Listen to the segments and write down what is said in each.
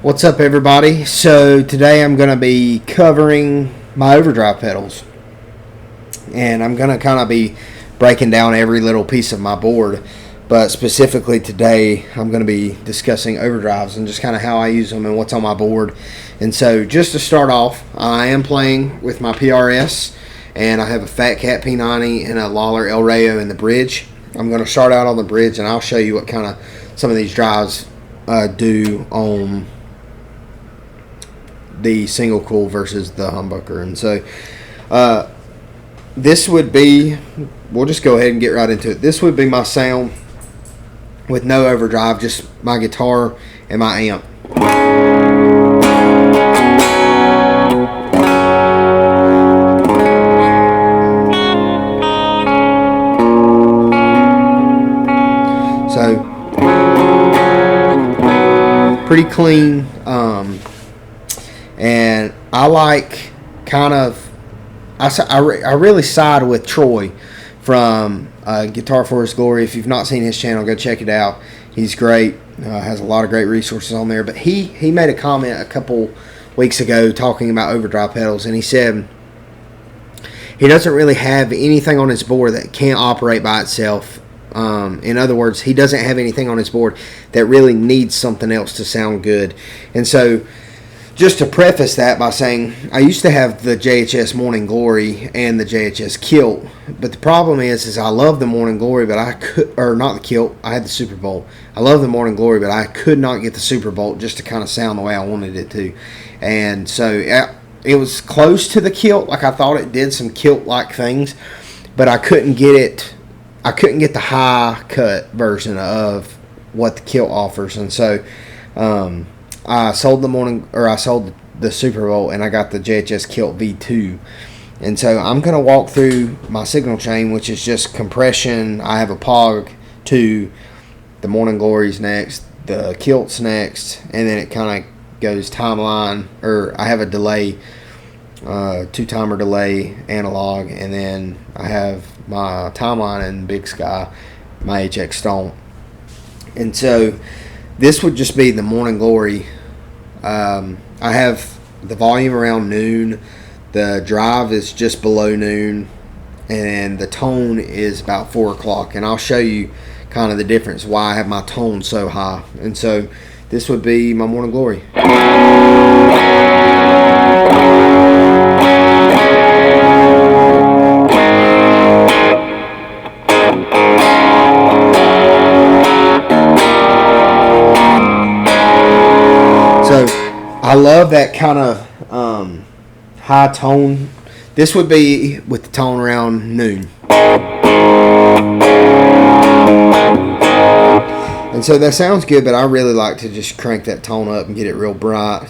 What's up, everybody? So today I'm going to be covering my overdrive pedals, and I'm going to kind of be breaking down every little piece of my board, but specifically today I'm going to be discussing overdrives and just kind of how I use them and what's on my board. And so just to start off, I am playing with my PRS, and I have a Fat Cat P90 and a Lawler El Rayo in the bridge. I'm going to start out on the bridge, and I'll show you what kind of some of these drives do on the single coil versus the humbucker. And so this would be, we'll just go ahead and get right into it. This would be my sound with no overdrive, just my guitar and my amp. So pretty clean, and I like kind of, I really side with Troy from Guitar for His Glory. If you've not seen his channel, go check it out. He's great, has a lot of great resources on there. But he made a comment a couple weeks ago talking about overdrive pedals, and he said he doesn't really have anything on his board that can't operate by itself. In other words, he doesn't have anything on his board that really needs something else to sound good. And so just to preface that by saying, I used to have the JHS Morning Glory and the JHS Kilt, but the problem is I love the Morning Glory, but I could, or not the Kilt, I had the Super Bolt. I love the Morning Glory, but I could not get the Super Bolt just to kind of sound the way I wanted it to. And so it was close to the Kilt, like I thought it did some Kilt-like things, but I couldn't get it. I couldn't get the high cut version of what the Kilt offers. And so I sold the Super Bowl, and I got the JHS Kilt V2. And so I'm going to walk through my signal chain, which is just compression. I have a POG to the Morning Glory's next, the Kilt's next, and then it kind of goes timeline, or I have a delay, 2-timer delay analog, and then I have my timeline and Big Sky, my HX Stomp. And so this would just be the Morning Glory. I have the volume around noon, the drive is just below noon, and the tone is about 4 o'clock. And I'll show you kind of the difference, why I have my tone so high. And so this would be my Morning Glory. So I love that kind of high tone. This would be with the tone around noon. And so that sounds good, but I really like to just crank that tone up and get it real bright.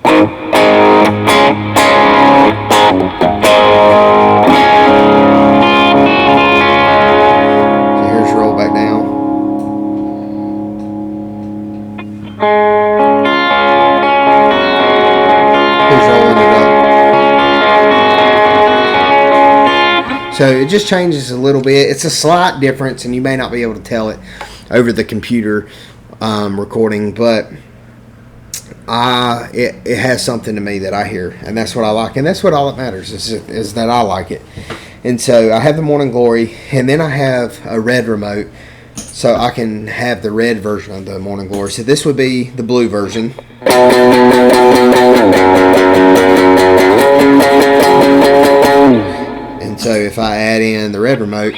So here's roll back down. So it just changes a little bit. It's a slight difference, and you may not be able to tell it over the computer recording, but it has something to me that I hear, and that's what I like, and that's what all that matters is that I like it. And so I have the Morning Glory, and then I have a red remote, so I can have the red version of the Morning Glory. So this would be the blue version. And so if I add in the red remote,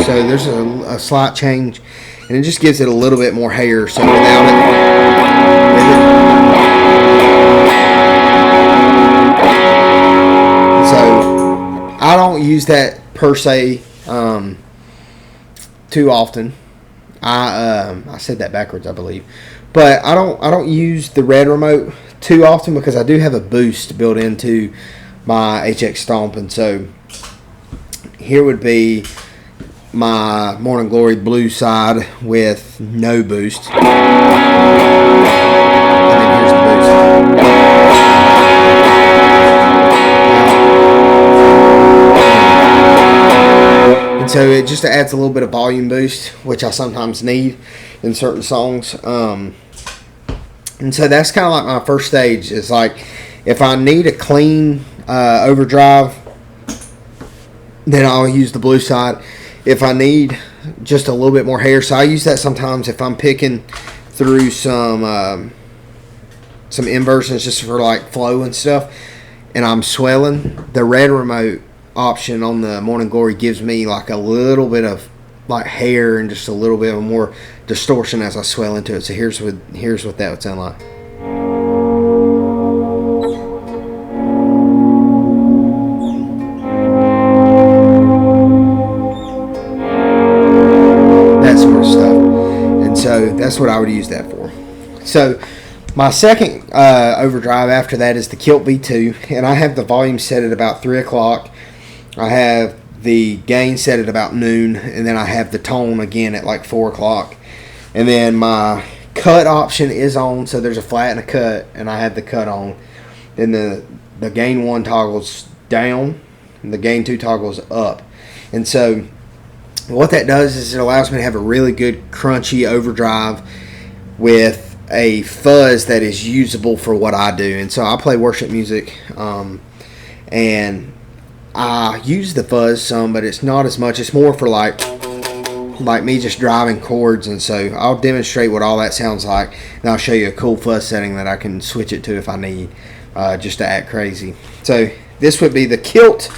so there's a slight change, and it just gives it a little bit more hair. So without it, so I don't use that per se too often. I said that backwards, I believe, but I don't use the red remote too often because I do have a boost built into my HX Stomp. And so here would be my Morning Glory blue side with no boost. And then here's the boost. so it just adds a little bit of volume boost, which I sometimes need in certain songs. And so that's kind of like my first stage. Is like if I need a clean overdrive, then I'll use the blue side. If I need just a little bit more hair, so I use that sometimes if I'm picking through some inversions just for like flow and stuff, and I'm swelling. The red remote option on the Morning Glory gives me like a little bit of like hair and just a little bit of more distortion as I swell into it. So here's what that would sound like. That sort of stuff. And so that's what I would use that for. So my second overdrive after that is the Kilt V2, and I have the volume set at about 3 o'clock. I have the gain set at about noon, and then I have the tone again at like 4 o'clock. And then my cut option is on, so there's a flat and a cut, and I have the cut on. Then the gain 1 toggles down, and the gain 2 toggles up. And so what that does is it allows me to have a really good crunchy overdrive with a fuzz that is usable for what I do. And so I play worship music, and I use the fuzz some, but it's not as much. It's more for like me just driving chords. And so I'll demonstrate what all that sounds like, and I'll show you a cool fuzz setting that I can switch it to if I need, just to act crazy. So this would be the Kilt.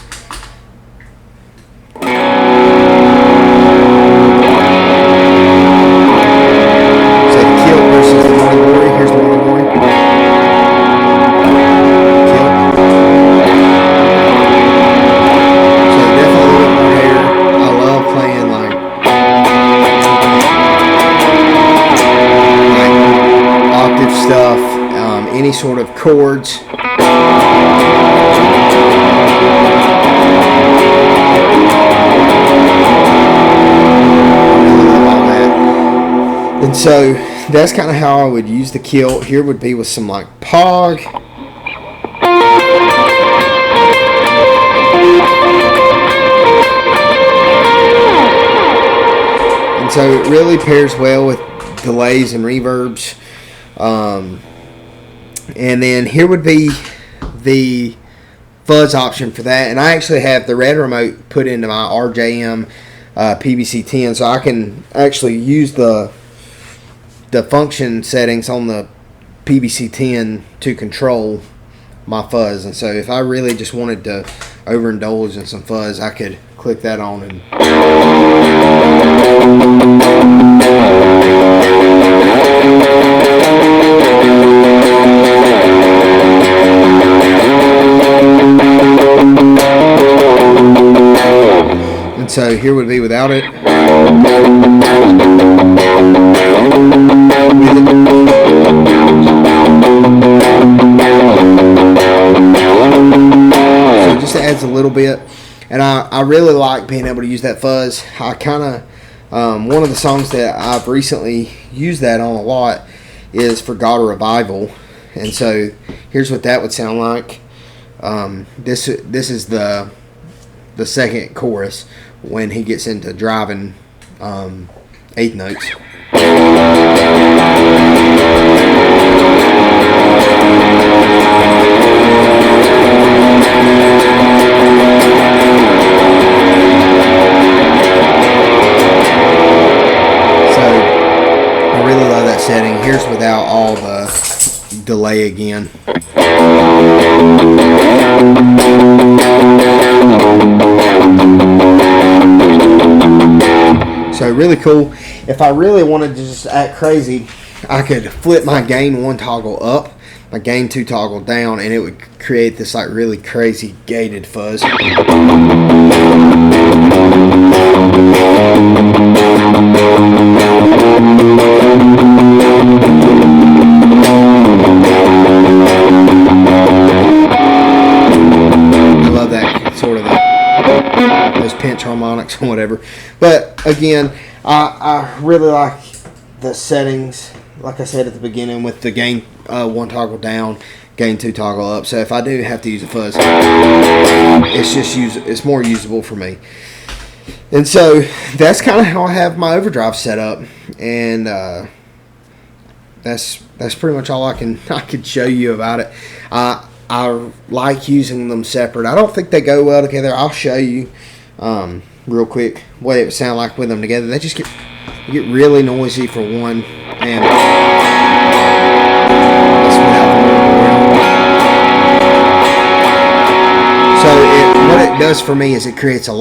Any sort of chords. And so that's kind of how I would use the Kilt. Here would be with some like Pog. And so it really pairs well with delays and reverbs. And then here would be the fuzz option for that. And I actually have the red remote put into my RJM PBC10, so I can actually use the function settings on the PBC10 to control my fuzz. And so if I really just wanted to overindulge in some fuzz, I could click that on and so here would be without it. So just adds a little bit, and I really like being able to use that fuzz. I kind of one of the songs that I've recently used that on a lot is For God a Revival, and so here's what that would sound like. This is the second chorus when he gets into driving eighth notes. So I really love that setting. Here's without all the delay again. So really cool. If I really wanted to just act crazy, I could flip my gain 1 toggle up, my gain 2 toggle down, and it would create this like really crazy gated fuzz. I love that sort of those pinch harmonics and whatever. But again, I really like the settings, like I said at the beginning, with the gain 1 toggle down, gain 2 toggle up. So if I do have to use a fuzz, it's more usable for me. And so that's kind of how I have my overdrive set up, and that's pretty much all I could show you about it. I like using them separate. I don't think they go well together. I'll show you real quick what it would sound like with them together. They just get really noisy for one, and so what it does for me is it creates a lot